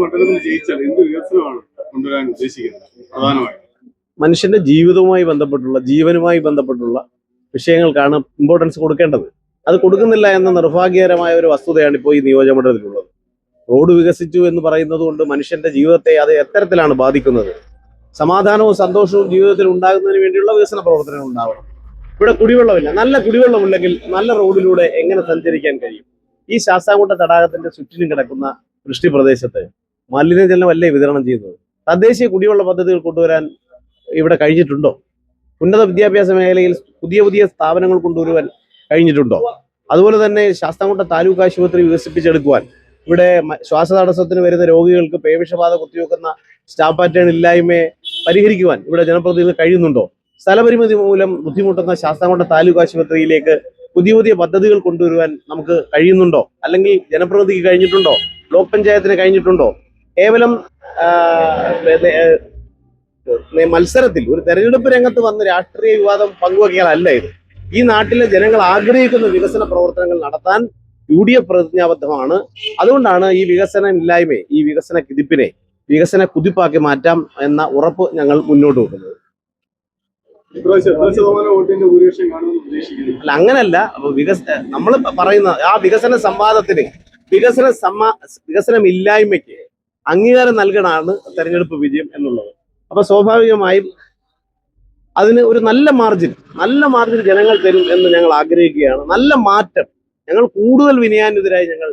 മണ്ഡലത്തിൽ ജയിച്ചാൽ എന്ത് വികസനമാണ് കൊണ്ടുവരാൻ ഉദ്ദേശിക്കുന്നത്? പ്രധാനമായും മനുഷ്യന്റെ ജീവിതവുമായി ബന്ധപ്പെട്ടുള്ള ജീവനുമായി ബന്ധപ്പെട്ടുള്ള വിഷയങ്ങൾക്കാണ് ഇമ്പോർട്ടൻസ് കൊടുക്കേണ്ടത്. അത് കൊടുക്കുന്നില്ല എന്ന നിർഭാഗ്യകരമായ ഒരു വസ്തുതയാണ് ഇപ്പോൾ ഈ നിയോജകമണ്ഡലത്തിലുള്ളത്. റോഡ് വികസിച്ചു എന്ന് പറയുന്നത് കൊണ്ട് മനുഷ്യന്റെ ജീവിതത്തെ അത് എത്തരത്തിലാണ് ബാധിക്കുന്നത്? സമാധാനവും സന്തോഷവും ജീവിതത്തിൽ ഉണ്ടാകുന്നതിന് വേണ്ടിയുള്ള വികസന പ്രവർത്തനങ്ങൾ ഉണ്ടാവണം. ഇവിടെ കുടിവെള്ളമില്ല. നല്ല കുടിവെള്ളമില്ലെങ്കിൽ നല്ല റോഡിലൂടെ എങ്ങനെ സഞ്ചരിക്കാൻ കഴിയും? ഈ ശാസ്താംകോട്ട തടാകത്തിന്റെ ചുറ്റിലും കിടക്കുന്ന വൃഷ്ടി പ്രദേശത്ത് മലിനജലമല്ലേ വിതരണം ചെയ്യുന്നത്? തദ്ദേശീയ കുടിവെള്ള പദ്ധതികൾ കൊണ്ടുവരാൻ ഇവിടെ കഴിഞ്ഞിട്ടുണ്ടോ? ഉന്നത വിദ്യാഭ്യാസ മേഖലയിൽ പുതിയ പുതിയ സ്ഥാപനങ്ങൾ കൊണ്ടുവരുവാൻ കഴിഞ്ഞിട്ടുണ്ടോ? അതുപോലെ തന്നെ ശാസ്താംകോട്ട താലൂക്ക് ആശുപത്രി വികസിപ്പിച്ചെടുക്കുവാൻ ഇവിടെ ശ്വാസതടസ്സത്തിന് വരുന്ന രോഗികൾക്ക് പേവിഷബാധ കുത്തിവെക്കുന്ന സ്റ്റാഫ് പാറ്റേൺ ഇല്ലായ്മയെ പരിഹരിക്കുവാൻ ഇവിടെ ജനപ്രതിനിധികൾ കഴിയുന്നുണ്ടോ? സ്ഥലപരിമിതി മൂലം ബുദ്ധിമുട്ടുന്ന ശാസ്താംകോട്ട താലൂക്ക് ആശുപത്രിയിലേക്ക് പുതിയ പുതിയ പദ്ധതികൾ കൊണ്ടുവരുവാൻ നമുക്ക് കഴിയുന്നുണ്ടോ? അല്ലെങ്കിൽ ജനപ്രതിനിധിക്ക് കഴിഞ്ഞിട്ടുണ്ടോ? ബ്ലോക്ക് പഞ്ചായത്തിന് കഴിഞ്ഞിട്ടുണ്ടോ? കേവലം മത്സരത്തിൽ ഒരു തെരഞ്ഞെടുപ്പ് രംഗത്ത് വന്ന് രാഷ്ട്രീയ വിവാദം പങ്കുവയ്ക്കാനല്ല ഇത്. ഈ നാട്ടിലെ ജനങ്ങൾ ആഗ്രഹിക്കുന്ന വികസന പ്രവർത്തനങ്ങൾ നടത്താൻ UDF പ്രതിജ്ഞാബദ്ധമാണ്. അതുകൊണ്ടാണ് ഈ വികസനമില്ലായ്മയെ, ഈ വികസന കിതിപ്പിനെ വികസന കുതിപ്പാക്കി മാറ്റാം എന്ന ഉറപ്പ് ഞങ്ങൾ മുന്നോട്ട് വെക്കുന്നത്. അല്ല, അങ്ങനല്ല. നമ്മൾ പറയുന്ന ആ വികസന സംവാദത്തിന്, വികസനമില്ലായ്മയ്ക്ക് അംഗീകാരം നൽകണമാണ് തെരഞ്ഞെടുപ്പ് വിജയം എന്നുള്ളത്. അപ്പൊ സ്വാഭാവികമായും അതിന് ഒരു നല്ല മാർജിൻ ജനങ്ങൾ തരും എന്ന് ഞങ്ങൾ ആഗ്രഹിക്കുകയാണ്. നല്ല മാറ്റം ഞങ്ങൾ കൂടുതൽ വിനയാന്വിതരായി ഞങ്ങൾ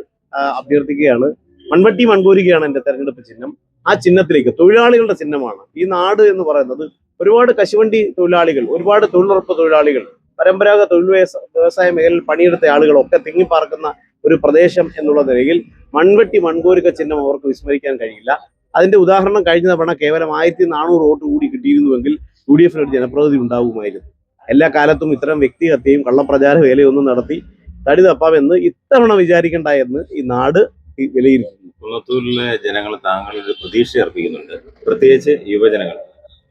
അഭ്യർത്ഥിക്കുകയാണ്. മൺവട്ടി മൺകോരികയാണ് എൻ്റെ തെരഞ്ഞെടുപ്പ് ചിഹ്നം. ആ ചിഹ്നത്തിലേക്ക്, തൊഴിലാളികളുടെ ചിഹ്നമാണ് ഈ നാട് എന്ന് പറയുന്നത്. ഒരുപാട് കശുവണ്ടി തൊഴിലാളികൾ, ഒരുപാട് തൊഴിലുറപ്പ് തൊഴിലാളികൾ, പരമ്പരാഗത തൊഴിൽ വ്യവസായ മേഖലയിൽ പണിയെടുത്ത ആളുകളൊക്കെ തിങ്ങിപ്പാർക്കുന്ന ഒരു പ്രദേശം എന്നുള്ള നിലയിൽ മൺവെട്ടി മൺകോരിക ചിഹ്നം അവർക്ക് വിസ്മരിക്കാൻ കഴിയില്ല. അതിന്റെ ഉദാഹരണം കഴിഞ്ഞ തവണ കേവലം 1400 വോട്ട് കൂടി കിട്ടിയിരുന്നുവെങ്കിൽ UDF ഒരു ജനപ്രതിനിധി ഉണ്ടാവുമായിരുന്നു. എല്ലാ കാലത്തും ഇത്തരം വ്യക്തിഹത്യയും കള്ളപ്രചാര വേലയൊന്നും നടത്തി തടി തപ്പാമെന്ന് ഇത്തവണ വിചാരിക്കണ്ട എന്ന് ഈ നാട് വിലയിരുത്തുന്നു. കുന്നത്തൂരിലെ ജനങ്ങൾ താങ്കളൊരു പ്രതീക്ഷ അർപ്പിക്കുന്നുണ്ട്, പ്രത്യേകിച്ച് യുവജനങ്ങൾ.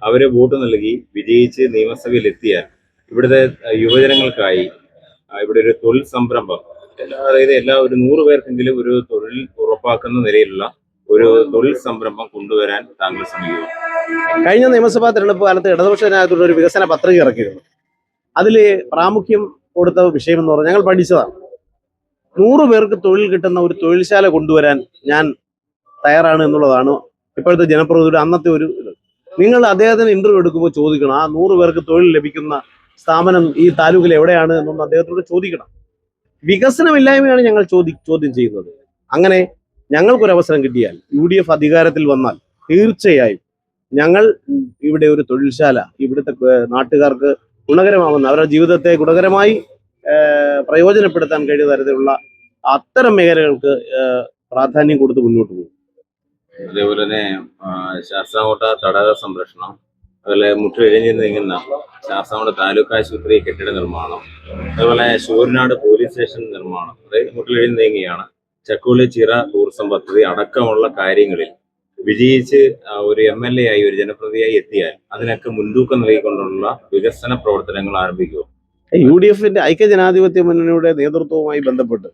അവര് വോട്ട് നൽകി വിജയിച്ച് നിയമസഭയിൽ എത്തിയാൽ ഇവിടുത്തെ യുവജനങ്ങൾക്കായി ഇവിടെ ഒരു തൊഴിൽ സംരംഭം, അതായത് ഒരു 100 പേർക്കെങ്കിലും ഒരു തൊഴിൽ ഉറപ്പാക്കുന്ന നിലയിലുള്ള ഒരു തൊഴിൽ സംരംഭം കൊണ്ടുവരാൻ താങ്കൾ ശ്രമിക്കുക. കഴിഞ്ഞ നിയമസഭാ തെരഞ്ഞെടുപ്പ് കാലത്ത് ഇടതുപക്ഷ ജനാധിപത്യത്തിലുള്ള ഒരു വികസന പത്രിക ഇറക്കിയിരുന്നു. അതിൽ പ്രാമുഖ്യം കൊടുത്ത വിഷയം എന്ന് പറഞ്ഞാൽ ഞങ്ങൾ പഠിച്ചതാണ്. 100 പേർക്ക് തൊഴിൽ കിട്ടുന്ന ഒരു തൊഴിൽശാല കൊണ്ടുവരാൻ ഞാൻ തയ്യാറാണ് എന്നുള്ളതാണ് ഇപ്പോഴത്തെ ജനപ്രതിനിധിയുടെ അന്നത്തെ ഒരു ഇത്. നിങ്ങൾ അദ്ദേഹത്തിന് ഇന്റർവ്യൂ എടുക്കുമ്പോൾ ചോദിക്കണം, ആ 100 പേർക്ക് തൊഴിൽ ലഭിക്കുന്ന സ്ഥാപനം ഈ താലൂക്കിൽ എവിടെയാണ് എന്നൊന്ന് അദ്ദേഹത്തോട് ചോദിക്കണം. വികസനമില്ലായ്മയാണ് ഞങ്ങൾ ചോദ്യം ചെയ്യുന്നത്. അങ്ങനെ ഞങ്ങൾക്കൊരവസരം കിട്ടിയാൽ, UDF അധികാരത്തിൽ വന്നാൽ തീർച്ചയായും ഞങ്ങൾ ഇവിടെ ഒരു തൊഴിൽശാല ഇവിടുത്തെ നാട്ടുകാർക്ക് ഗുണകരമാവുന്ന, അവരുടെ ജീവിതത്തെ ഗുണകരമായി പ്രയോജനപ്പെടുത്താൻ കഴിയുന്ന തരത്തിലുള്ള അത്തരം മേഖലകൾക്ക് പ്രാധാന്യം കൊടുത്ത് മുന്നോട്ട് പോകും. അതേപോലെ തന്നെ ശാസ്താംകോട്ട തടാക സംരക്ഷണം, അതുപോലെ മുട്ടിഴഞ്ഞ് നീങ്ങുന്ന ശാസ്താംകോട്ട താലൂക്ക് ആശുപത്രി കെട്ടിട നിർമ്മാണം, അതുപോലെ ശൂരനാട് പോലീസ് സ്റ്റേഷൻ നിർമ്മാണം, അതായത് മുട്ടിഴഞ്ഞ് നീങ്ങിയാണ്. ചക്കുളി ചിറ ടൂറിസം പദ്ധതി അടക്കമുള്ള കാര്യങ്ങളിൽ വിജയിച്ച് ഒരു MLA ആയി, ഒരു ജനപ്രതിനിധിയായി എത്തിയാൽ അതിനൊക്കെ മുൻതൂക്കം നൽകിക്കൊണ്ടുള്ള വികസന പ്രവർത്തനങ്ങൾ ആരംഭിക്കുക. UDFന്റെ ഐക്യജനാധിപത്യ മുന്നണിയുടെ നേതൃത്വവുമായി ബന്ധപ്പെട്ട്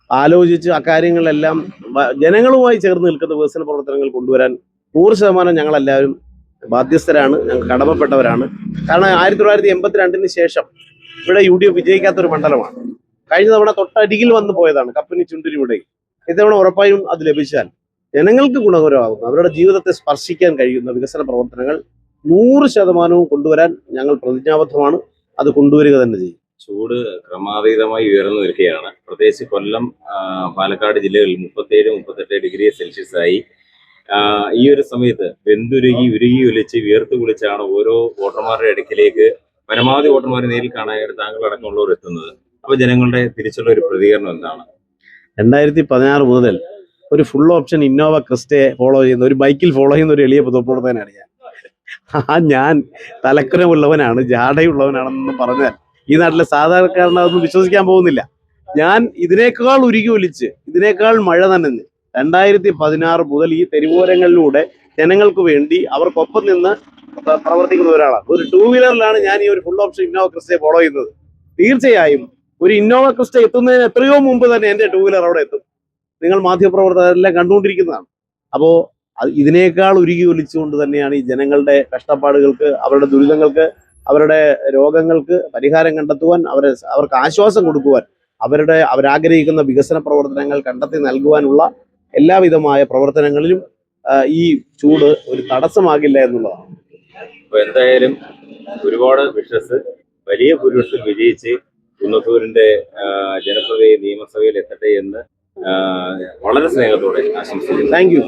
ആലോചിച്ച് അക്കാര്യങ്ങളെല്ലാം ജനങ്ങളുമായി ചേർന്ന് നിൽക്കുന്ന വികസന പ്രവർത്തനങ്ങൾ കൊണ്ടുവരാൻ 100% ഞങ്ങളെല്ലാവരും ബാധ്യസ്ഥരാണ്, ഞങ്ങൾ കടമപ്പെട്ടവരാണ്. കാരണം 1982 ശേഷം ഇവിടെ UDF വിജയിക്കാത്തൊരു മണ്ഡലമാണ്. കഴിഞ്ഞ തവണ തൊട്ടരികിൽ വന്നു പോയതാണ് കപ്പനി ചുണ്ടിനിവിടെ. ഇത്തവണ ഉറപ്പായും അത് ലഭിച്ചാൽ ജനങ്ങൾക്ക് ഗുണകരമാകുന്ന, അവരുടെ ജീവിതത്തെ സ്പർശിക്കാൻ കഴിയുന്ന വികസന പ്രവർത്തനങ്ങൾ 100% കൊണ്ടുവരാൻ ഞങ്ങൾ പ്രതിജ്ഞാബദ്ധമാണ്. അത് കൊണ്ടുവരിക തന്നെ ചെയ്യും. ചൂട് ക്രമാതീതമായി ഉയർന്നു നിൽക്കുകയാണ്. പ്രത്യേകിച്ച് കൊല്ലം, പാലക്കാട് ജില്ലകളിൽ 37-38 ഡിഗ്രി സെൽഷ്യസ് ആയി. ഈ ഒരു സമയത്ത് ഉരുകി ഒലിച്ച് വിയർത്ത് കുളിച്ചാണ് ഓരോ വോട്ടർമാരുടെ അടുക്കിലേക്ക് പരമാവധി വോട്ടർമാരെ നേരിൽ കാണാനായിട്ട് താങ്കളടക്കമുള്ളവർ എത്തുന്നത്. അപ്പൊ ജനങ്ങളുടെ തിരിച്ചുള്ള ഒരു പ്രതികരണം എന്താണ്? 2016 മുതൽ ഒരു ഫുൾ ഓപ്ഷൻ ഇന്നോവ ക്രിസ്റ്റയെ ഫോളോ ചെയ്യുന്ന, ഒരു ബൈക്കിൽ ഫോളോ ചെയ്യുന്ന ഒരു എളിയ പൊതുപ്രവർത്തകനാണ് ഞാൻ. ഞാൻ തലക്കുരമുള്ളവനാണ്, ജാടയുള്ളവനാണെന്ന് പറഞ്ഞാൽ ഈ നാട്ടിലെ സാധാരണക്കാരന് അതൊന്നും വിശ്വസിക്കാൻ പോകുന്നില്ല. ഞാൻ ഇതിനേക്കാൾ ഉരുകി ഒലിച്ച്, ഇതിനേക്കാൾ മഴ നനഞ്ഞ് 2016 മുതൽ ഈ തെരുവോരങ്ങളിലൂടെ ജനങ്ങൾക്ക് വേണ്ടി അവർക്കൊപ്പം നിന്ന് പ്രവർത്തിക്കുന്ന ഒരാളാണ്. ഒരു 2 വീലറിലാണ് ഞാൻ ഈ ഒരു ഫുൾ ഓപ്ഷൻ ഇന്നോവ ക്രിസ്റ്റയെ ഫോളോ ചെയ്യുന്നത്. തീർച്ചയായും ഒരു ഇന്നോവ ക്രിസ്റ്റ എത്തുന്നതിന് എത്രയോ മുമ്പ് തന്നെ എൻ്റെ 2 വീലർ അവിടെ എത്തും. നിങ്ങൾ മാധ്യമപ്രവർത്തകരെല്ലാം കണ്ടുകൊണ്ടിരിക്കുന്നതാണ്. അപ്പോൾ ഇതിനേക്കാൾ ഉരുകി ഒലിച്ചുകൊണ്ട് തന്നെയാണ് ഈ ജനങ്ങളുടെ കഷ്ടപ്പാടുകൾക്ക്, അവരുടെ ദുരിതങ്ങൾക്ക്, അവരുടെ രോഗങ്ങൾക്ക് പരിഹാരം കണ്ടെത്തുവാൻ, അവർക്ക് ആശ്വാസം കൊടുക്കുവാൻ, അവരാഗ്രഹിക്കുന്ന വികസന പ്രവർത്തനങ്ങൾ കണ്ടെത്തി നൽകുവാനുള്ള എല്ലാവിധമായ പ്രവർത്തനങ്ങളിലും ഈ ചൂട് ഒരു തടസ്സമാകില്ല എന്നുള്ളതാണ്. അപ്പൊ എന്തായാലും ഒരുപാട് വിഷസ് വലിയ ഭൂരിപക്ഷത്തിൽ വിജയിച്ച് കുന്നത്തൂരിന്റെ ജനപ്രതിനിധി നിയമസഭയിൽ എത്തട്ടെ എന്ന് വളരെ സ്നേഹത്തോടെ ആശംസിക്കുന്നു. Thank you.